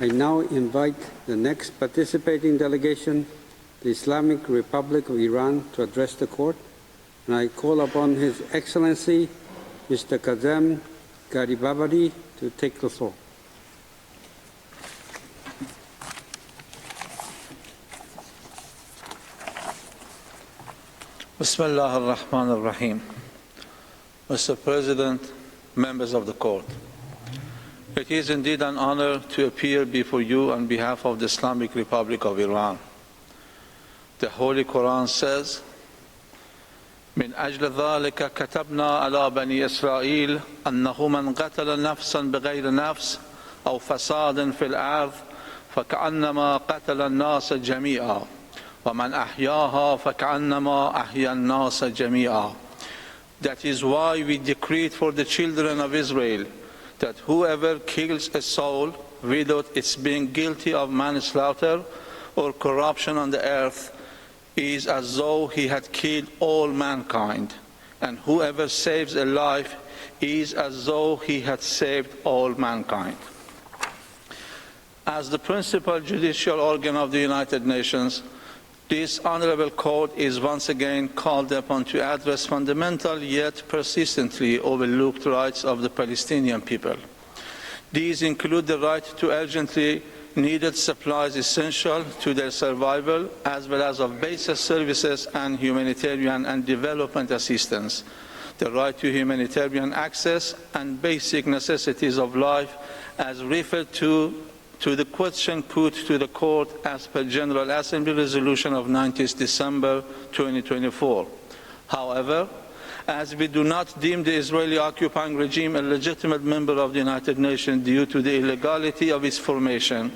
I now invite the next participating delegation, the Islamic Republic of Iran, to address the court, and I call upon His Excellency, Mr. Kazem Garibabadi, to take the floor. Bismillah ar-Rahman ar-Rahim. Mr. President, members of the court, it is indeed an honor to appear before you on behalf of the Islamic Republic of Iran. The Holy Quran says, من أجل ذلك كتبنا على بني إسرائيل أنه من قتل نفسا بغير نفس أو فساد في الأرض فكأنما قتل الناس جميعا ومن أحياها فكأنما أحيا الناس جميعا. That is why we decreed for the children of Israel that whoever kills a soul without its being guilty of manslaughter or corruption on the earth is as though he had killed all mankind, and whoever saves a life is as though he had saved all mankind. As the principal judicial organ of the United Nations, this honorable court is once again called upon to address fundamental yet persistently overlooked rights of the Palestinian people. These include the right to urgently needed supplies essential to their survival, as well as of basic services and humanitarian and development assistance, the right to humanitarian access and basic necessities of life as referred to the question put to the court as per General Assembly Resolution of 19th December 2024. However, as we do not deem the Israeli occupying regime a legitimate member of the United Nations due to the illegality of its formation,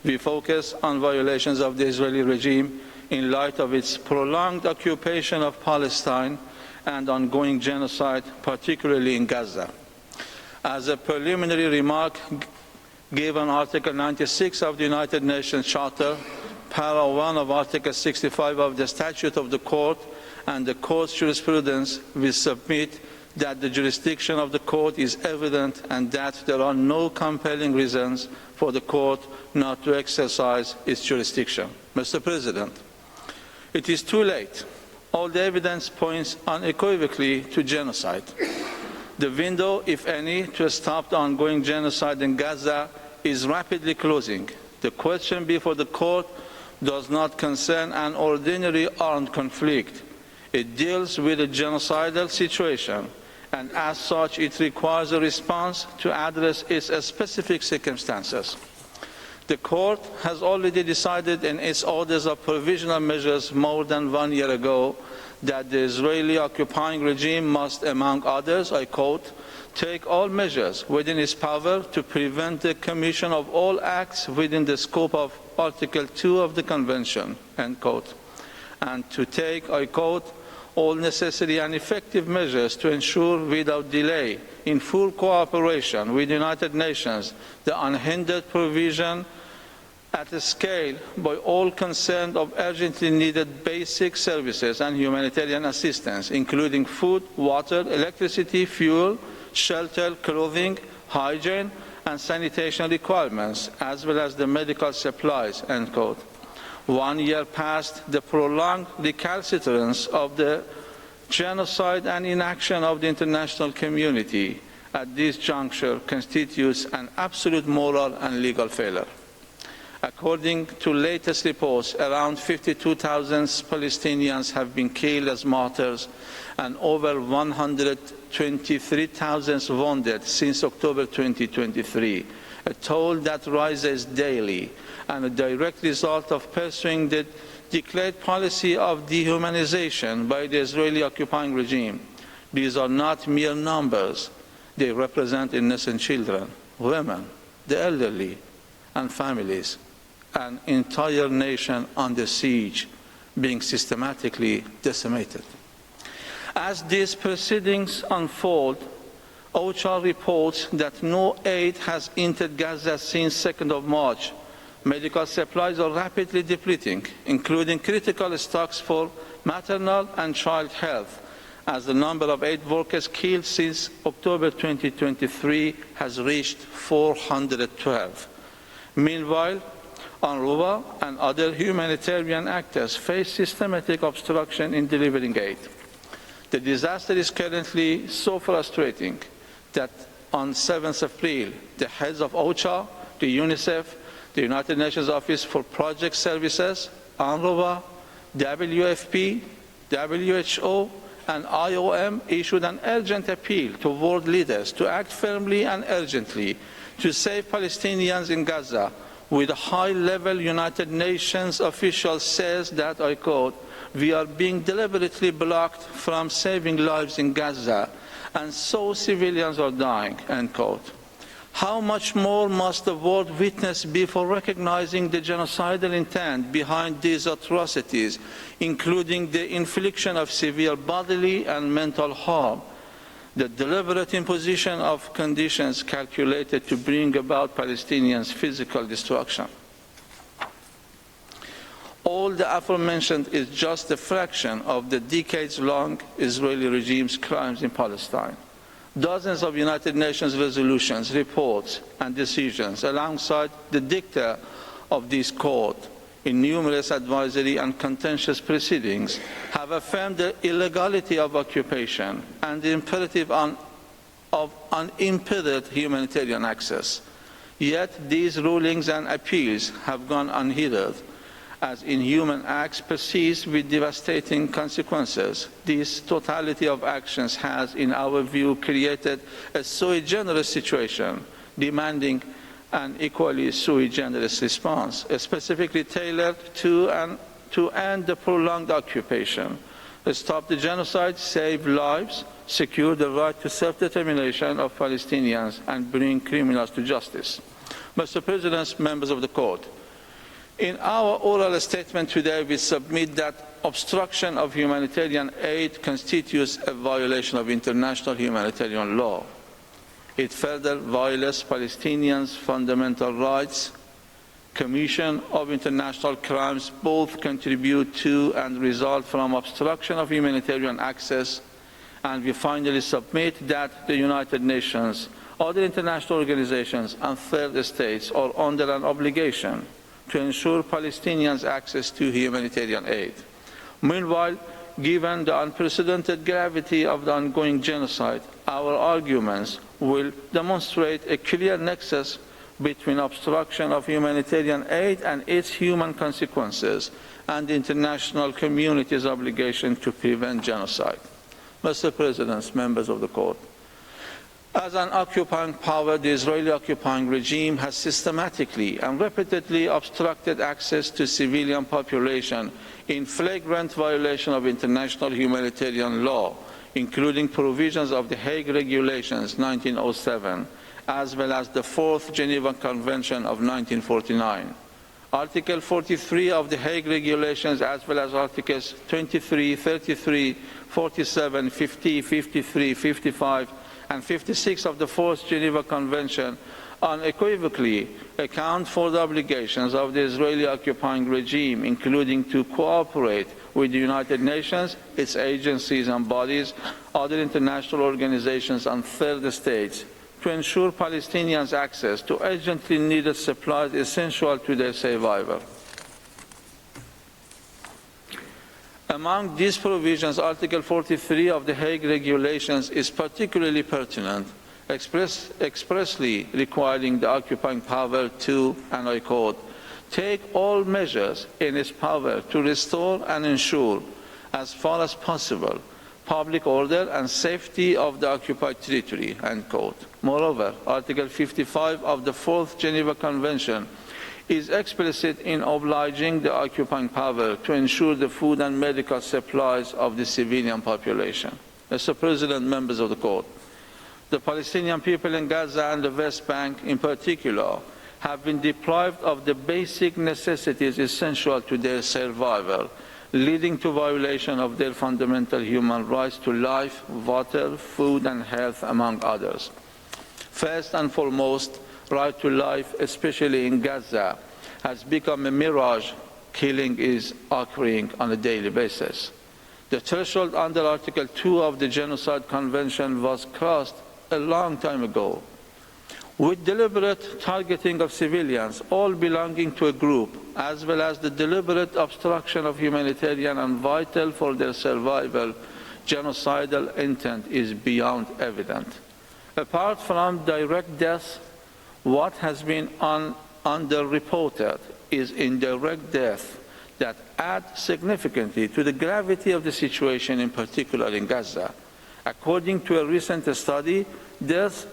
we focus on violations of the Israeli regime in light of its prolonged occupation of Palestine and ongoing genocide, particularly in Gaza. As a preliminary remark, given Article 96 of the United Nations Charter, Para 1 of Article 65 of the Statute of the Court, and the Court's jurisprudence, we submit that the jurisdiction of the Court is evident and that there are no compelling reasons for the Court not to exercise its jurisdiction. Mr. President, it is too late. All the evidence points unequivocally to genocide. The window, if any, to stop the ongoing genocide in Gaza is rapidly closing. The question before the Court does not concern an ordinary armed conflict. It deals with a genocidal situation, and as such it requires a response to address its specific circumstances. The Court has already decided in its orders of provisional measures more than 1 year ago that the Israeli occupying regime must, among others, I quote, take all measures within its power to prevent the commission of all acts within the scope of Article 2 of the Convention, end quote, and to take, I quote, all necessary and effective measures to ensure without delay, in full cooperation with the United Nations, the unhindered provision at a scale by all concerned of urgently needed basic services and humanitarian assistance, including food, water, electricity, fuel, shelter, clothing, hygiene, and sanitation requirements, as well as the medical supplies, end quote. 1 year past the prolonged recalcitrance of the genocide and inaction of the international community at this juncture constitutes an absolute moral and legal failure. According to latest reports, around 52,000 Palestinians have been killed as martyrs and over 123,000 wounded since October 2023, a toll that rises daily and a direct result of pursuing the declared policy of dehumanization by the Israeli occupying regime. These are not mere numbers. They represent innocent children, women, the elderly, and families. An entire nation under siege, being systematically decimated. As these proceedings unfold, OCHA reports that no aid has entered Gaza since 2nd of March. Medical supplies are rapidly depleting, including critical stocks for maternal and child health, as the number of aid workers killed since October 2023 has reached 412. Meanwhile, UNRWA and other humanitarian actors face systematic obstruction in delivering aid. The disaster is currently so frustrating that on 7th April, the heads of OCHA, the UNICEF, the United Nations Office for Project Services, UNRWA, WFP, WHO, and IOM issued an urgent appeal to world leaders to act firmly and urgently to save Palestinians in Gaza, with a high-level United Nations official says that, I quote, "We are being deliberately blocked from saving lives in Gaza, and so civilians are dying," end quote. How much more must the world witness before recognizing the genocidal intent behind these atrocities, including the infliction of severe bodily and mental harm, the deliberate imposition of conditions calculated to bring about Palestinians' physical destruction? All the aforementioned is just a fraction of the decades-long Israeli regime's crimes in Palestine. Dozens of United Nations resolutions, reports, and decisions, alongside the dicta of this court in numerous advisory and contentious proceedings, have affirmed the illegality of occupation and the imperative of unimpeded humanitarian access. Yet these rulings and appeals have gone unheeded, as inhuman acts persist with devastating consequences. This totality of actions has, in our view, created a sui generis situation, demanding an equally sui generis response, specifically tailored to end the prolonged occupation, stop the genocide, save lives, secure the right to self-determination of Palestinians, and bring criminals to justice. Mr. President, members of the court, in our oral statement today, we submit that obstruction of humanitarian aid constitutes a violation of international humanitarian law. It further violates Palestinians' fundamental rights. Commission of international crimes both contribute to and result from obstruction of humanitarian access, and we finally submit that the United Nations, other international organizations, and third states are under an obligation to ensure Palestinians' access to humanitarian aid. Meanwhile, given the unprecedented gravity of the ongoing genocide, our arguments will demonstrate a clear nexus between obstruction of humanitarian aid and its human consequences, and the international community's obligation to prevent genocide. Mr. President, members of the court, as an occupying power, the Israeli occupying regime has systematically and repeatedly obstructed access to civilian population in flagrant violation of international humanitarian law, including provisions of the Hague Regulations 1907, as well as the Fourth Geneva Convention of 1949. Article 43 of the Hague Regulations, as well as Articles 23, 33, 47, 50, 53, 55, and 56 of the Fourth Geneva Convention unequivocally account for the obligations of the Israeli occupying regime, including to cooperate with the United Nations, its agencies and bodies, other international organizations, and third states to ensure Palestinians' access to urgently needed supplies essential to their survival. Among these provisions, Article 43 of the Hague Regulations is particularly pertinent, expressly requiring the occupying power to, and I quote, take all measures in its power to restore and ensure, as far as possible, public order and safety of the occupied territory, end quote. Moreover, Article 55 of the Fourth Geneva Convention is explicit in obliging the occupying power to ensure the food and medical supplies of the civilian population. Mr. President, members of the court, the Palestinian people in Gaza and the West Bank in particular have been deprived of the basic necessities essential to their survival, leading to violation of their fundamental human rights to life, water, food, and health, among others. First and foremost, right to life, especially in Gaza, has become a mirage. Killing is occurring on a daily basis. The threshold under Article 2 of the Genocide Convention was crossed a long time ago. with deliberate targeting of civilians, all belonging to a group, as well as the deliberate obstruction of humanitarian and vital for their survival, genocidal intent is beyond evident. Apart from direct deaths, what has been underreported is indirect death that add significantly to the gravity of the situation, in particular in Gaza. According to a recent study, deaths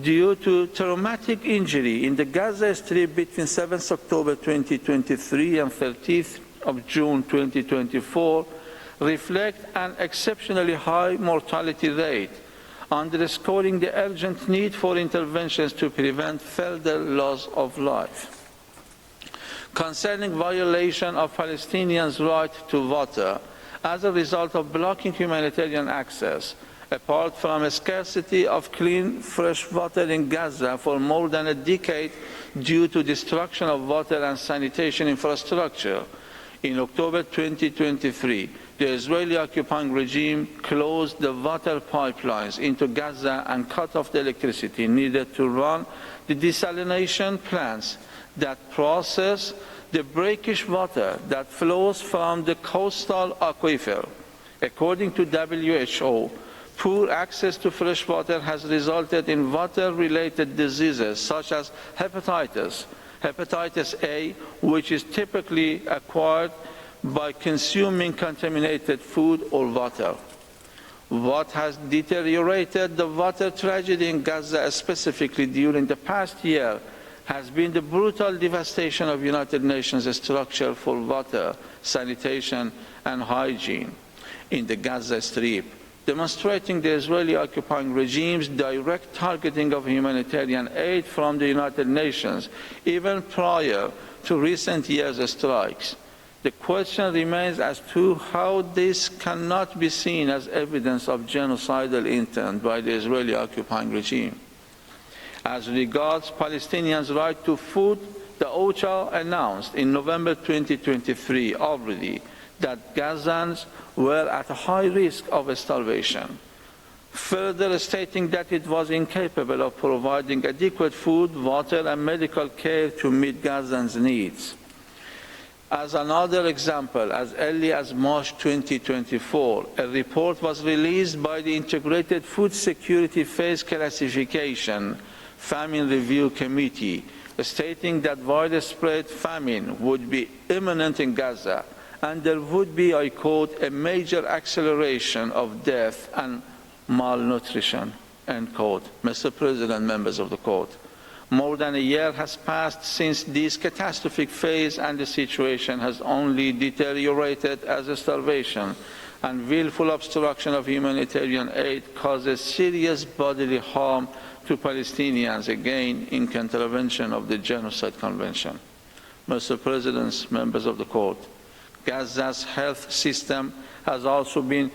due to traumatic injury in the Gaza Strip between 7th October 2023 and 30th of June 2024 reflect an exceptionally high mortality rate, underscoring the urgent need for interventions to prevent further loss of life. Concerning violation of Palestinians' right to water as a result of blocking humanitarian access, apart from a scarcity of clean, fresh water in Gaza for more than a decade due to destruction of water and sanitation infrastructure, in October 2023, the Israeli occupying regime closed the water pipelines into Gaza and cut off the electricity needed to run the desalination plants that process the brackish water that flows from the coastal aquifer. According to WHO, poor access to fresh water has resulted in water-related diseases such as hepatitis A, which is typically acquired by consuming contaminated food or water. What has deteriorated the water tragedy in Gaza, specifically during the past year, has been the brutal devastation of United Nations structure for water, sanitation, and hygiene in the Gaza Strip, demonstrating the Israeli occupying regime's direct targeting of humanitarian aid from the United Nations, even prior to recent years' strikes. The question remains as to how this cannot be seen as evidence of genocidal intent by the Israeli occupying regime. As regards Palestinians' right to food, the OCHA announced in November 2023 already that Gazans were at a high risk of starvation, further stating that it was incapable of providing adequate food, water, and medical care to meet Gazans' needs. As another example, as early as March 2024, a report was released by the Integrated Food Security Phase Classification Famine Review Committee, stating that widespread famine would be imminent in Gaza, and there would be, I quote, a major acceleration of death and malnutrition, end quote. Mr. President, members of the court, more than a year has passed since this catastrophic phase, and the situation has only deteriorated as starvation and willful obstruction of humanitarian aid causes serious bodily harm to Palestinians, again in contravention of the Genocide Convention. Mr. President, members of the court, Gaza's health system has also been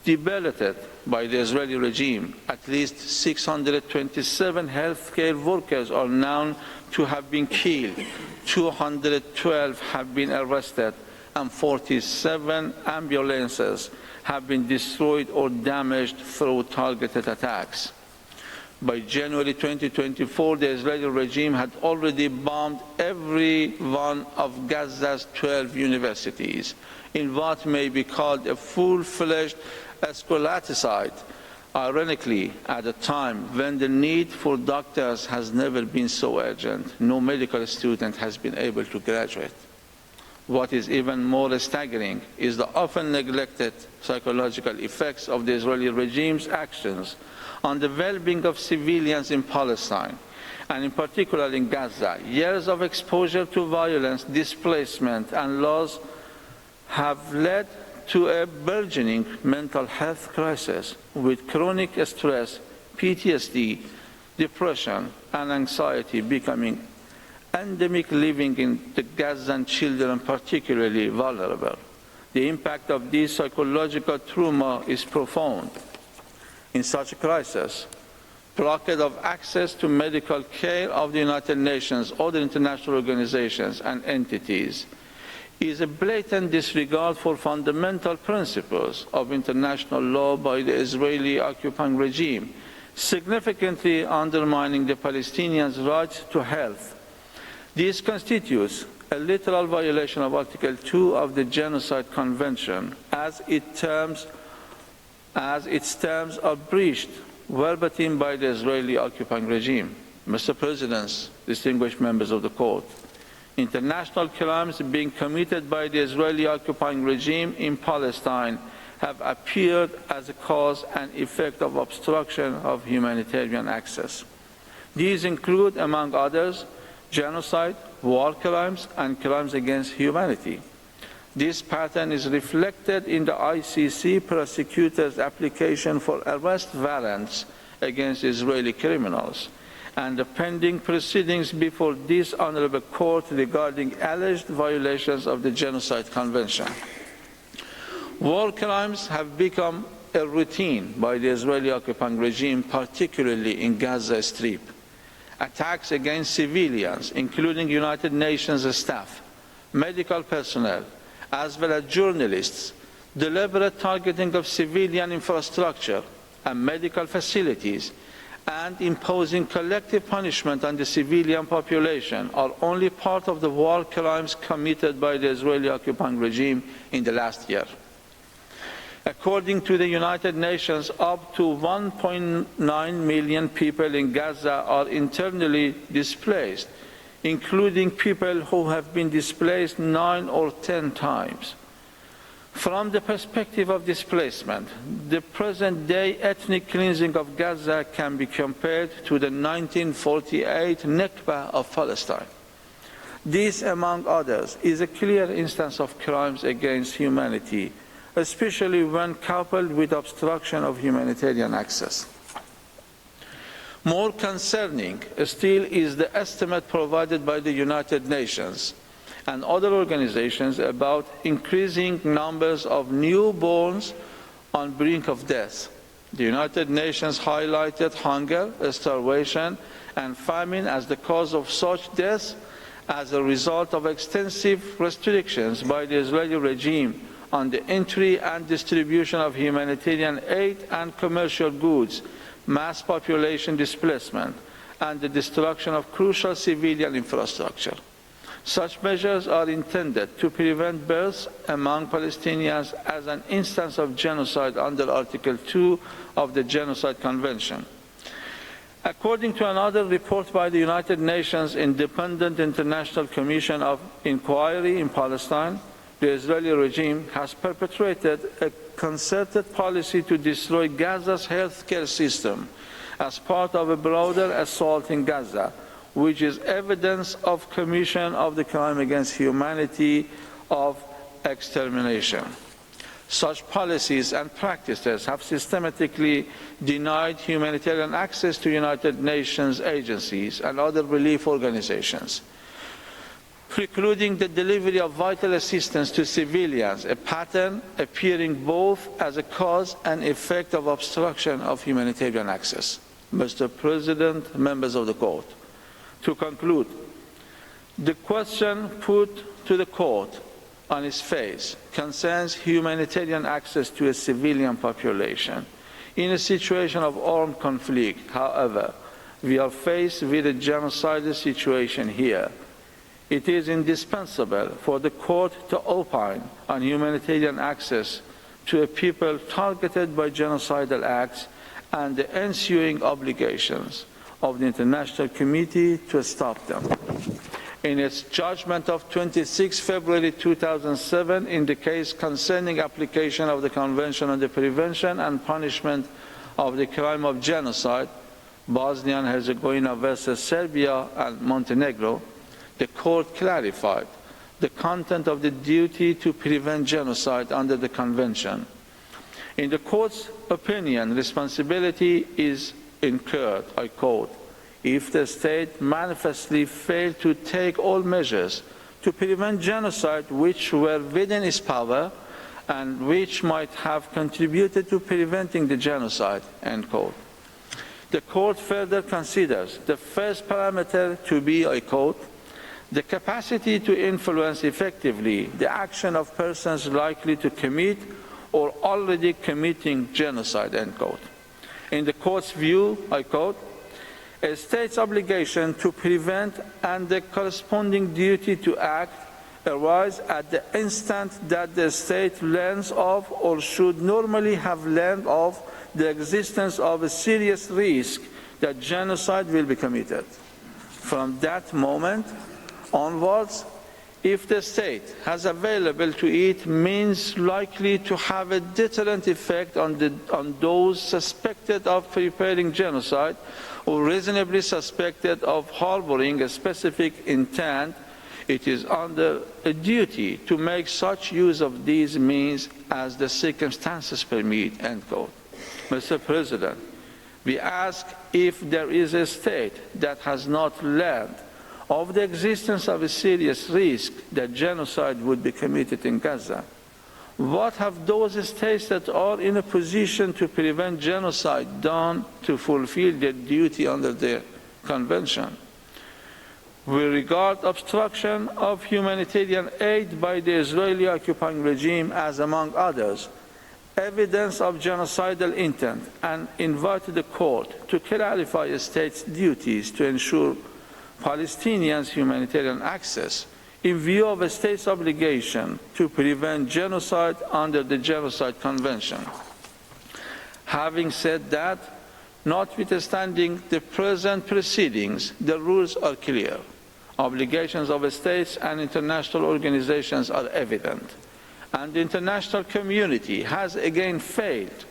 debilitated by the Israeli regime. At least 627 healthcare workers are known to have been killed, 212 have been arrested, and 47 ambulances have been destroyed or damaged through targeted attacks. By January 2024, the Israeli regime had already bombed every one of Gaza's 12 universities in what may be called a full-fledged scholaticide. Ironically, at a time when the need for doctors has never been so urgent, no medical student has been able to graduate. What is even more staggering is the often neglected psychological effects of the Israeli regime's actions on the well-being of civilians in Palestine, and in particular in Gaza. Years of exposure to violence, displacement, and loss have led to a burgeoning mental health crisis with chronic stress, PTSD, depression, and anxiety becoming endemic, living in the Gazan children particularly vulnerable. The impact of this psychological trauma is profound. In such a crisis, blockade of access to medical care of the United Nations, other international organizations and entities is a blatant disregard for fundamental principles of international law by the Israeli occupying regime, significantly undermining the Palestinians' right to health. This constitutes a literal violation of Article 2 of the Genocide Convention, as its terms are breached verbatim by the Israeli occupying regime. Mr. President, distinguished members of the court, international crimes being committed by the Israeli occupying regime in Palestine have appeared as a cause and effect of obstruction of humanitarian access. These include, among others, genocide, war crimes, and crimes against humanity. This pattern is reflected in the ICC prosecutor's application for arrest warrants against Israeli criminals and the pending proceedings before this honorable court regarding alleged violations of the Genocide Convention. War crimes have become a routine by the Israeli occupying regime, particularly in Gaza Strip. Attacks against civilians, including United Nations staff, medical personnel, as well as journalists, deliberate targeting of civilian infrastructure and medical facilities, and imposing collective punishment on the civilian population are only part of the war crimes committed by the Israeli occupying regime in the last year. According to the United Nations, up to 1.9 million people in Gaza are internally displaced, including people who have been displaced 9 or 10 times. From the perspective of displacement, the present-day ethnic cleansing of Gaza can be compared to the 1948 Nakba of Palestine. This, among others, is a clear instance of crimes against humanity, especially when coupled with obstruction of humanitarian access. More concerning still is the estimate provided by the United Nations and other organizations about increasing numbers of newborns on brink of death. The United Nations highlighted hunger, starvation, and famine as the cause of such deaths as a result of extensive restrictions by the Israeli regime on the entry and distribution of humanitarian aid and commercial goods, mass population displacement, and the destruction of crucial civilian infrastructure. Such measures are intended to prevent births among Palestinians as an instance of genocide under Article 2 of the Genocide Convention. According to another report by the United Nations Independent International Commission of Inquiry in Palestine, the Israeli regime has perpetrated a concerted policy to destroy Gaza's healthcare system as part of a broader assault in Gaza, which is evidence of commission of the crime against humanity of extermination. Such policies and practices have systematically denied humanitarian access to United Nations agencies and other relief organizations, precluding the delivery of vital assistance to civilians, a pattern appearing both as a cause and effect of obstruction of humanitarian access. Mr. President, members of the court, to conclude, the question put to the court on its face concerns humanitarian access to a civilian population. In a situation of armed conflict, however, we are faced with a genocidal situation here. It is indispensable for the court to opine on humanitarian access to a people targeted by genocidal acts and the ensuing obligations of the international community to stop them. In its judgment of 26 February 2007 in the case concerning application of the Convention on the Prevention and Punishment of the Crime of Genocide, Bosnia and Herzegovina versus Serbia and Montenegro, the court clarified the content of the duty to prevent genocide under the Convention. In the court's opinion, responsibility is incurred, I quote, if the state manifestly failed to take all measures to prevent genocide which were within its power and which might have contributed to preventing the genocide, end quote. The court further considers the first parameter to be, I quote, the capacity to influence effectively the action of persons likely to commit or already committing genocide, end quote. In the court's view, I quote, a state's obligation to prevent and the corresponding duty to act arise at the instant that the state learns of or should normally have learned of the existence of a serious risk that genocide will be committed. From that moment onwards, if the state has available to it means likely to have a deterrent effect on those suspected of preparing genocide or reasonably suspected of harboring a specific intent, it is under a duty to make such use of these means as the circumstances permit, end quote. Mr. President, we ask if there is a state that has not learned of the existence of a serious risk that genocide would be committed in Gaza. What have those states that are in a position to prevent genocide done to fulfill their duty under the Convention? We regard obstruction of humanitarian aid by the Israeli occupying regime as, among others, evidence of genocidal intent and invite the court to clarify a state's duties to ensure Palestinians' humanitarian access in view of a state's obligation to prevent genocide under the Genocide Convention. Having said that, notwithstanding the present proceedings, the rules are clear. Obligations of states and international organizations are evident, and the international community has again failed.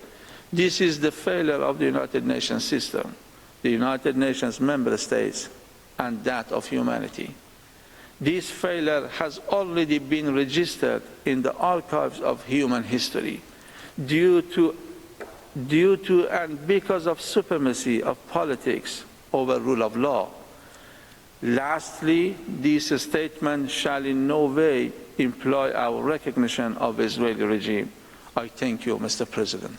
This is the failure of the United Nations system, the United Nations member states, and that of humanity. This failure has already been registered in the archives of human history due to and because of supremacy of politics over rule of law. Lastly, this statement shall in no way imply our recognition of the Israeli regime. I thank you, Mr. President.